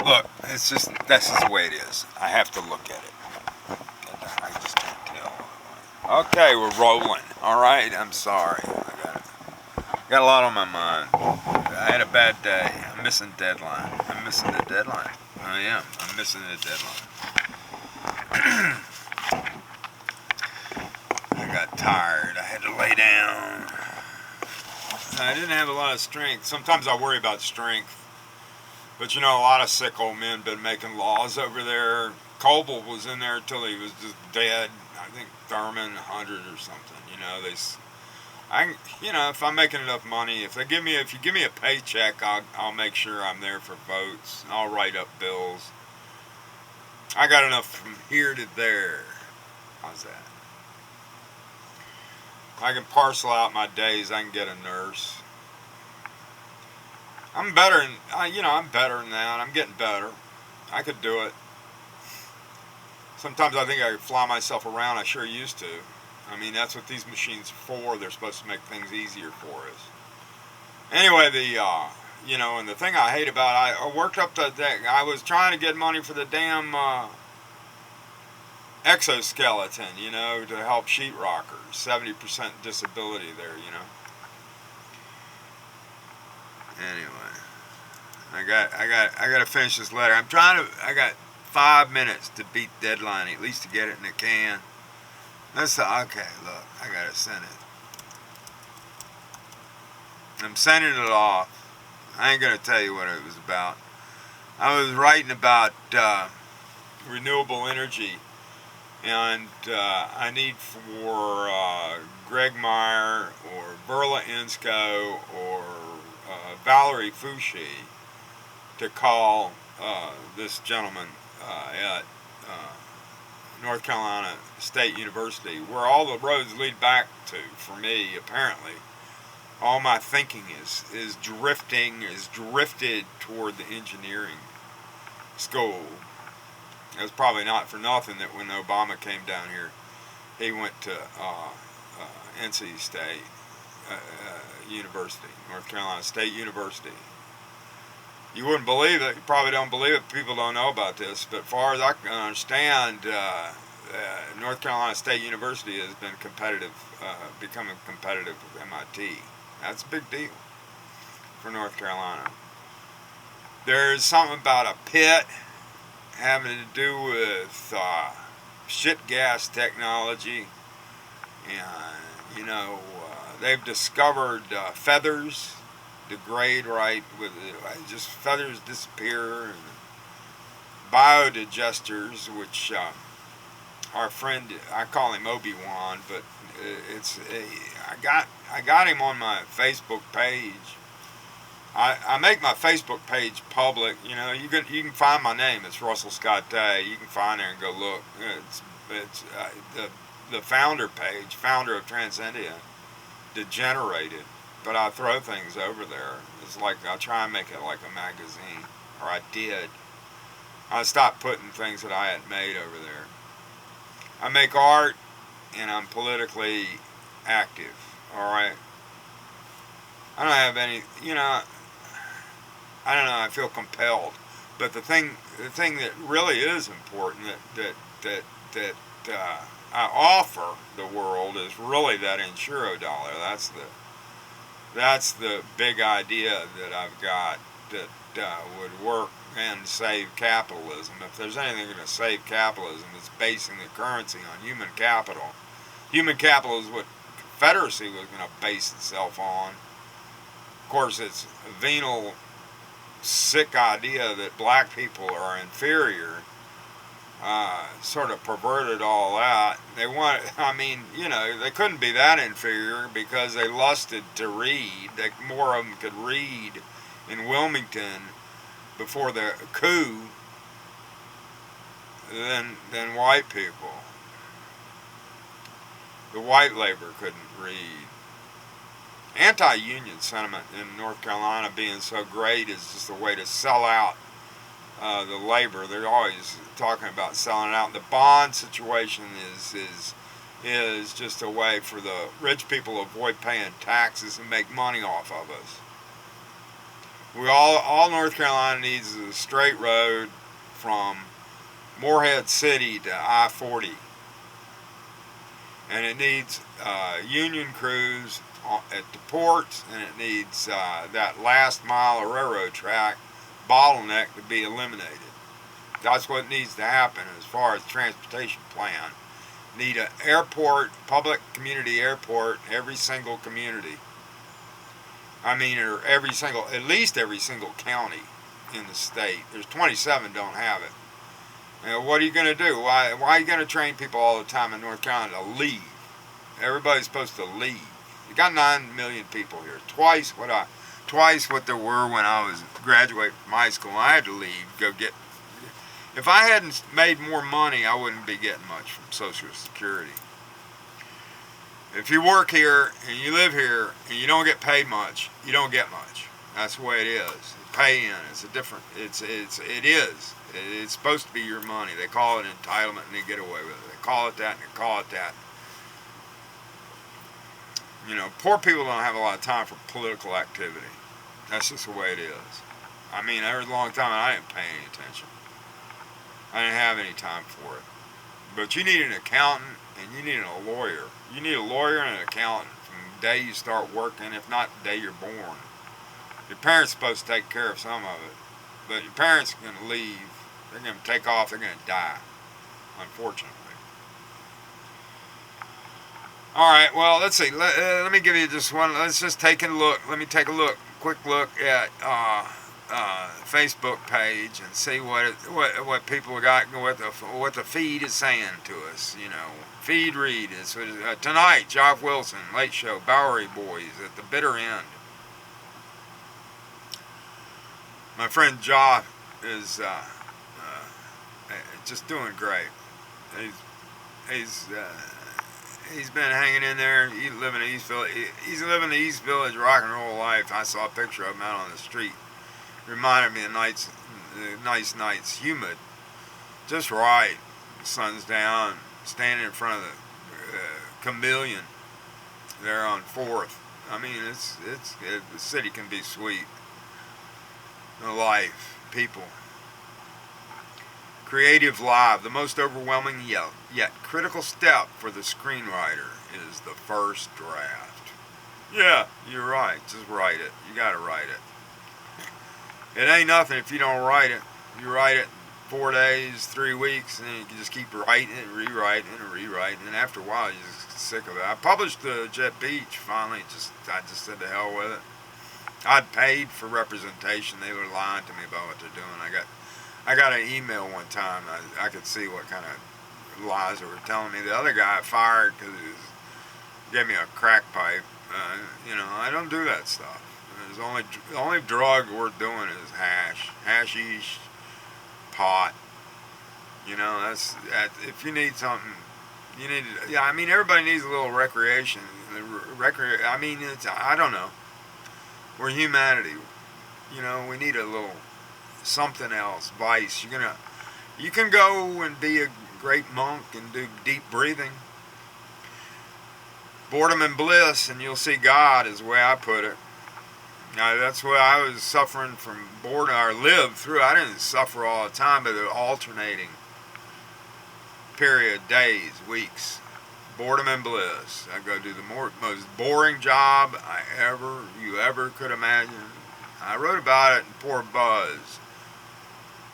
Look, it's just, that's just the way it is. I have to look at it. I just can't tell. Okay, we're rolling. All right, I'm sorry. Got a lot on my mind. I had a bad day. I'm missing deadline. I'm missing the deadline. I am. I'm missing the deadline. I got tired. I had to lay down. I didn't have a lot of strength. Sometimes I worry about strength. But you know, a lot of sick old men been making laws over there. Coble was in there till he was just dead. I think Thurman 100 or something. You know, you know, if I'm making enough money, if you give me a paycheck, I'll make sure I'm there for votes. I'll write up bills. I got enough from here to there. How's that? I can parcel out my days. I can get a nurse. I'm better I'm better than that. I'm getting better. I could do it. Sometimes I think I could fly myself around. I sure used to. I mean, that's what these machines are for. They're supposed to make things easier for us. Anyway, and the thing I hate about I worked up I was trying to get money for the damn exoskeleton, you know, to help sheetrockers. 70% disability there, you know. Anyway, I got to finish this letter. I got 5 minutes to beat deadline, at least to get it in the can. Okay, look, I got to send it. I'm sending it off. I ain't going to tell you what it was about. I was writing about renewable energy, and I need for Greg Meyer or Verla Insko or Valerie Fouché to call this gentleman at North Carolina State University, where all the roads lead back to, for me, apparently. All my thinking is drifted toward the engineering school. It's probably not for nothing that when Obama came down here, he went to NC State University, North Carolina State University. You wouldn't believe it. You probably don't believe it. People don't know about this. But as far as I can understand, North Carolina State University has been becoming competitive with MIT. That's a big deal for North Carolina. There's something about a pit having to do with shit gas technology. And, you know, they've discovered feathers degrade right with just feathers disappear, and biodigesters, which our friend, I call him Obi-Wan, but I got him on my Facebook page. I make my Facebook page public. You know, you can find my name. It's Russell Scott Day. You can find there and go look. It's the founder page, founder of Transcendia, Degenerated. But I throw things over there. It's like I try and make it like a magazine, or I did. I stopped putting things that I had made over there. I make art, and I'm politically active. All right. I don't have any, you know. I don't know. I feel compelled. But the thing that really is important that I offer the world is really that Insuro dollar. That's the big idea that I've got that would work and save capitalism. If there's anything going to save capitalism, it's basing the currency on human capital. Human capital is what Confederacy was going to base itself on. Of course, it's a venal, sick idea that black people are inferior. Sort of perverted all that. They couldn't be that inferior because they lusted to read. More of them could read in Wilmington before the coup than white people. The white labor couldn't read. Anti-union sentiment in North Carolina being so great is just a way to sell out the labor. They're always talking about selling out. The bond situation is just a way for the rich people to avoid paying taxes and make money off of us. All North Carolina needs is a straight road from Morehead City to I-40. And it needs union crews at the ports, and it needs that last mile of railroad track bottleneck to be eliminated. That's what needs to happen as far as transportation plan. Need an airport, public community airport, every single community. I mean, or at least every single county in the state. There's 27 don't have it. What are you going to do? Why are you going to train people all the time in North Carolina to leave? Everybody's supposed to leave. You got 9 million people here. Twice what there were when I was graduating from high school. I had to leave, go get. If I hadn't made more money, I wouldn't be getting much from Social Security. If you work here and you live here and you don't get paid much, you don't get much. That's the way it is. Pay in. It's a different. It is. It's supposed to be your money. They call it entitlement and they get away with it. They call it that and they call it that. You know, poor people don't have a lot of time for political activity. That's just the way it is. I mean, there was a long time and I didn't pay any attention. I didn't have any time for it. But you need an accountant and you need a lawyer. You need a lawyer and an accountant from the day you start working, if not the day you're born. Your parents are supposed to take care of some of it. But your parents are going to leave. They're going to take off. They're going to die, unfortunately. All right, well, let's see. Let me give you just one. Let's just take a look. Let me take a look, quick look at Facebook page and see what people got, what the feed is saying to us. You know, feed read is tonight. Joff Wilson, Late Show, Bowery Boys at the bitter end. My friend Joff is just doing great. He's been hanging in there. He's living in East Village. He's living the East Village rock and roll life. I saw a picture of him out on the street. Reminded me of nice nights, humid, just right. The sun's down, standing in front of the Chameleon there on 4th. I mean, the city can be sweet. The life, people. Creative Live, the most overwhelming yet critical step for the screenwriter is the first draft. Yeah, you're right. Just write it. You gotta write it. It ain't nothing if you don't write it. You write it 4 days, 3 weeks, and then you can just keep writing it, rewriting it, and rewriting it. And after a while, you're just sick of it. I published Jet Beach finally. I just said to hell with it. I'd paid for representation. They were lying to me about what they're doing. I got an email one time. I could see what kind of lies they were telling me. The other guy fired because he gave me a crack pipe. You know, I don't do that stuff. The only drug worth doing is hashish, pot. You know, that's if you need something, you need. Yeah, I mean, everybody needs a little recreation. I mean, I don't know. We're humanity. You know, we need a little something else, vice. You can go and be a great monk and do deep breathing. Boredom and bliss, and you'll see God, is the way I put it. Now, that's why I was suffering from boredom, or lived through. I didn't suffer all the time, but the alternating period, days, weeks. Boredom and bliss. I go do the most boring job you ever could imagine. I wrote about it in Poor Buzz.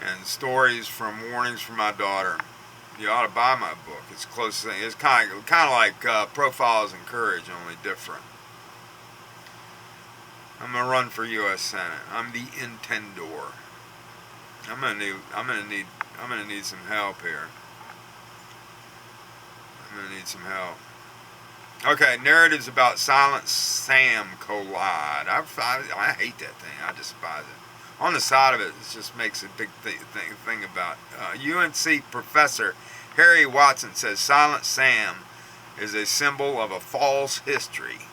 And stories from Warnings from My Daughter. You ought to buy my book. It's close thing. It's kind of like Profiles in Courage, only different. I'm gonna run for U.S. Senate. I'm the Intendor. I'm gonna need some help here. I'm gonna need some help. Okay, narratives about Silent Sam collide. I hate that thing. I despise it. On the side of it, it just makes a big thing about UNC professor Harry Watson says Silent Sam is a symbol of a false history.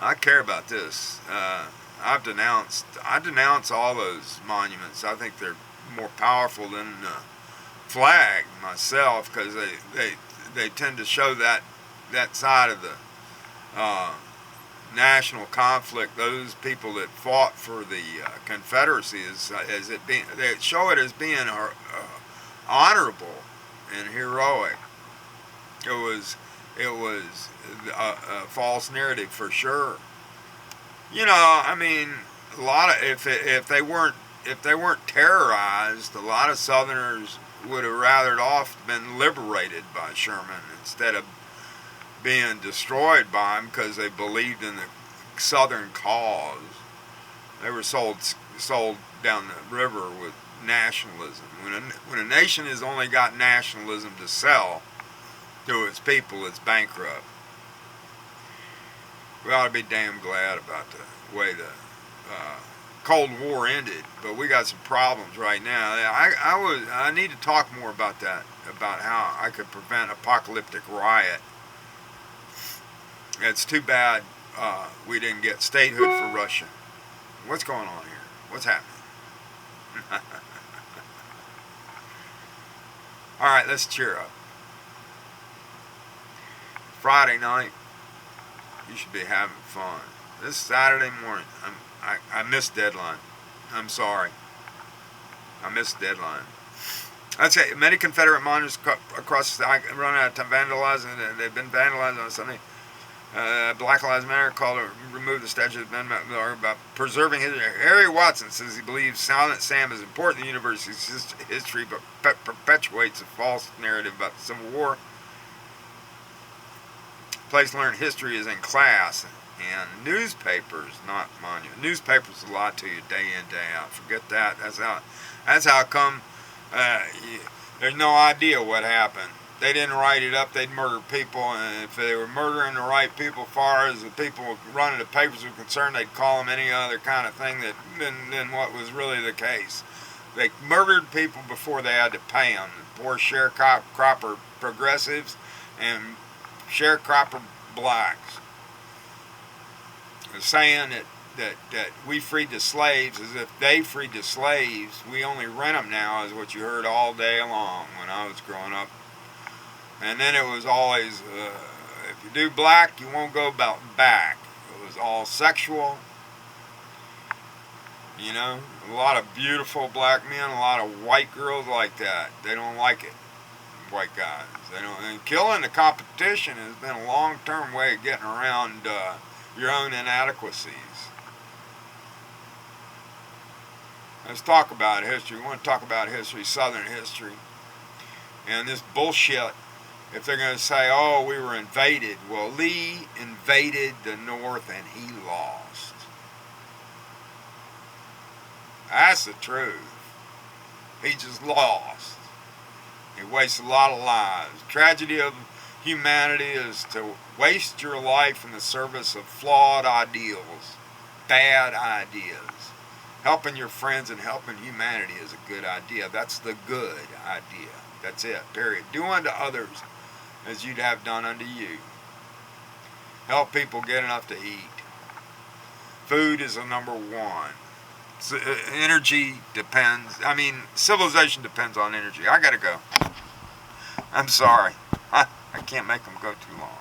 I care about this. I denounce all those monuments. I think they're more powerful than the flag myself, because they tend to show that side of national conflict, those people that fought for the Confederacy, as it being, they show it as being honorable and heroic. It was a false narrative for sure. You know, I mean, a lot of if they weren't terrorized, a lot of Southerners would have rather off been liberated by Sherman instead of being destroyed by him because they believed in the Southern cause. They were sold down the river with nationalism. When a nation has only got nationalism to sell to its people, it's bankrupt. We ought to be damn glad about the way the Cold War ended, but we got some problems right now. I need to talk more about that, about how I could prevent apocalyptic riot. It's too bad we didn't get statehood for Russia. What's going on here? What's happening? All right, let's cheer up. Friday night, you should be having fun. This Saturday morning, I missed deadline. I'm sorry. I missed deadline. I'd say many Confederate monuments across the run out of time vandalizing. They've been vandalized on Sunday. Black Lives Matter called to remove the statue of Ben about preserving history. Harry Watson says he believes Silent Sam is important in the university's history, but perpetuates a false narrative about the Civil War. Place to learn history is in class and newspapers, not monuments. Newspapers lie to you day in, day out. Forget that. That's how come there's no idea what happened. They didn't write it up. They'd murder people, and if they were murdering the right people, as far as the people running the papers were concerned, they'd call them any other kind of thing than what was really the case. They murdered people before they had to pay them. The poor sharecropper progressives and sharecropper blacks. The saying that we freed the slaves as if they freed the slaves. We only rent them now is what you heard all day long when I was growing up. And then it was always, if you do black, you won't go back. It was all sexual. You know, a lot of beautiful black men, a lot of white girls like that. They don't like it, white guys. They don't. And killing the competition has been a long-term way of getting around your own inadequacies. Let's talk about history. We want to talk about history, Southern history. And this bullshit, if they're going to say, oh, we were invaded. Well, Lee invaded the North and he lost. That's the truth. He just lost. He wasted a lot of lives. Tragedy of humanity is to waste your life in the service of flawed ideals, bad ideas. Helping your friends and helping humanity is a good idea. That's the good idea. That's it, period. Do unto others as you'd have done unto you. Help people get enough to eat. Food is the number one. Energy depends. Civilization depends on energy. I gotta go. I'm sorry. I can't make them go too long.